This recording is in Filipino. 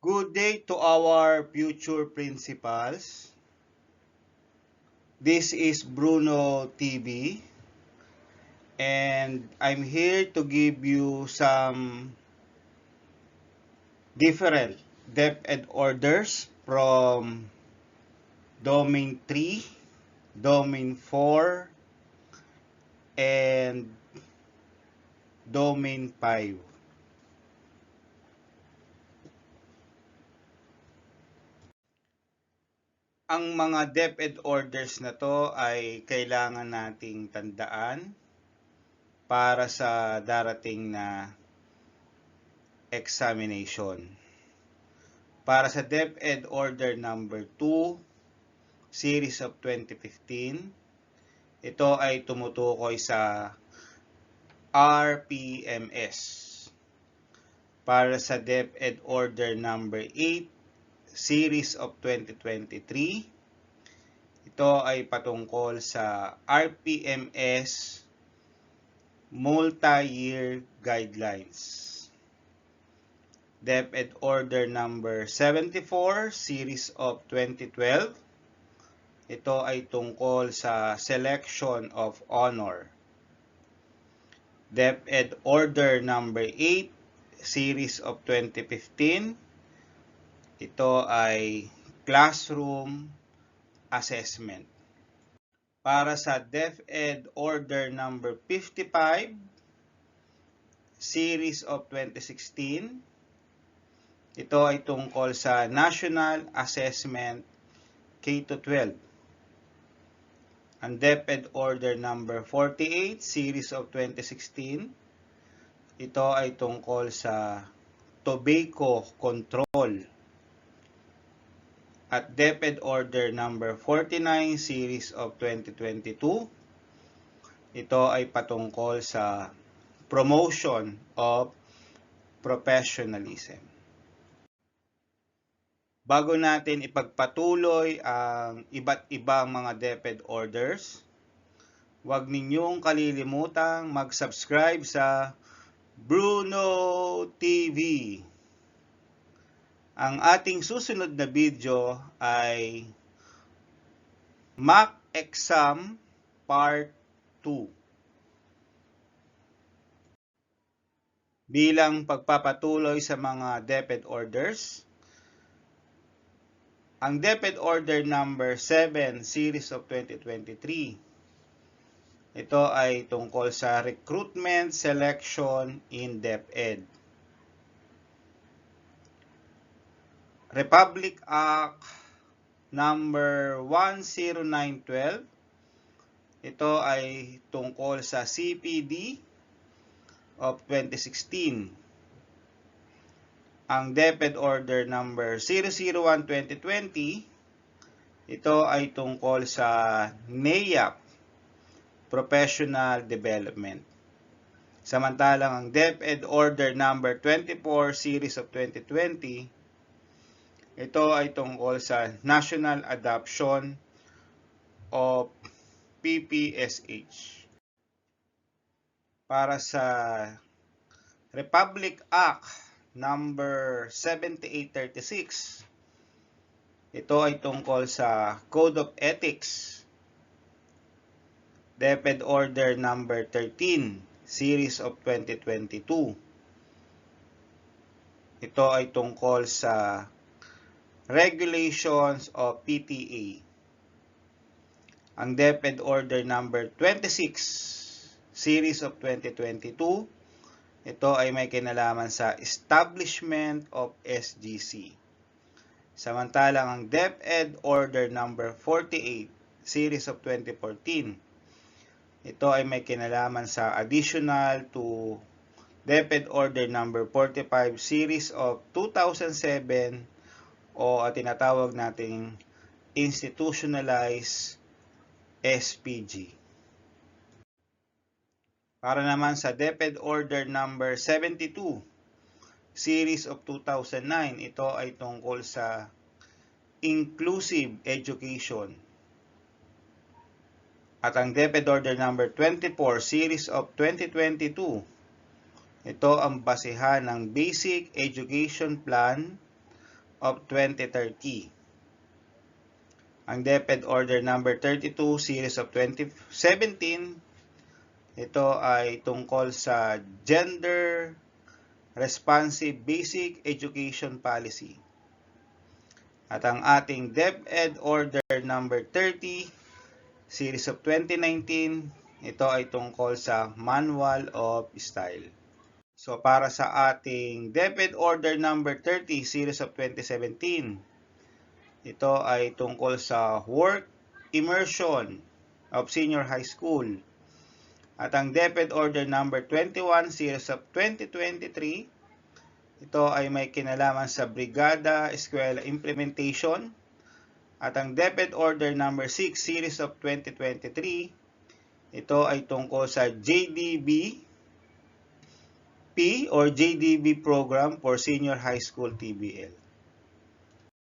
Good day to our future principals. This is Bruno TV and I'm here to give you some different DepEd orders from Domain 3, Domain 4, and Domain 5. Ang mga DepEd orders na to ay kailangan nating tandaan para sa darating na examination. Para sa DepEd order number 2, series of 2015, ito ay tumutukoy sa RPMS. Para sa DepEd order number 8, series of 2023, ito ay patungkol sa RPMS multi-year guidelines. DepEd order number 74, series of 2012, ito ay tungkol sa selection of honor. DepEd order number 8, series of 2015, ito ay classroom assessment. Para sa DepEd order number 55, series of 2016, ito ay tungkol sa national assessment K-12. Ang DepEd order number 48, series of 2016, ito ay tungkol sa tobacco control. At DepEd order number 49, series of 2022, ito ay patungkol sa promotion of professionalism. Bago natin ipagpatuloy ang iba't ibang mga DepEd orders, huwag ninyong kalilimutang mag-subscribe sa Bruno TV. Ang ating susunod na video ay Mock Exam Part 2. Bilang pagpapatuloy sa mga DepEd orders, ang DepEd order number 7, series of 2023, ito ay tungkol sa recruitment selection in DepEd. Republic Act number 10912, ito ay tungkol sa CPD of 2016. Ang DepEd order number 001-2020, ito ay tungkol sa NAIAP Professional Development. Samantalang ang DepEd order number 24, series of 2020, ito ay tungkol sa National Adoption of PPSH. Para sa Republic Act number 7836, ito ay tungkol sa Code of Ethics. DepEd order number 13, series of 2022, ito ay tungkol sa regulations of PTA. Ang DepEd order number 26, series of 2022, ito ay may kinalaman sa establishment of SGC. Samantalang ang DepEd order number 48, series of 2014, ito ay may kinalaman sa additional to DepEd order number 45, series of 2007, o tinatawag nating institutionalized SPG. Para naman sa DepEd order number 72, series of 2009, ito ay tungkol sa inclusive education. At ang DepEd order number 24, series of 2022, ito ang basehan ng Basic Education Plan of 2030. Ang DepEd Order number 32 series of 2017, ito ay tungkol sa Gender Responsive Basic Education Policy. At ang ating DepEd Order number 30 series of 2019, ito ay tungkol sa Manual of Style. So para sa ating DepEd Order number 30 series of 2017, ito ay tungkol sa work immersion of senior high school. At ang DepEd Order number 21 series of 2023, ito ay may kinalaman sa Brigada Eskwela Implementation. At ang DepEd Order number 6 series of 2023, ito ay tungkol sa JDB P or JDB Program for Senior High School TBL.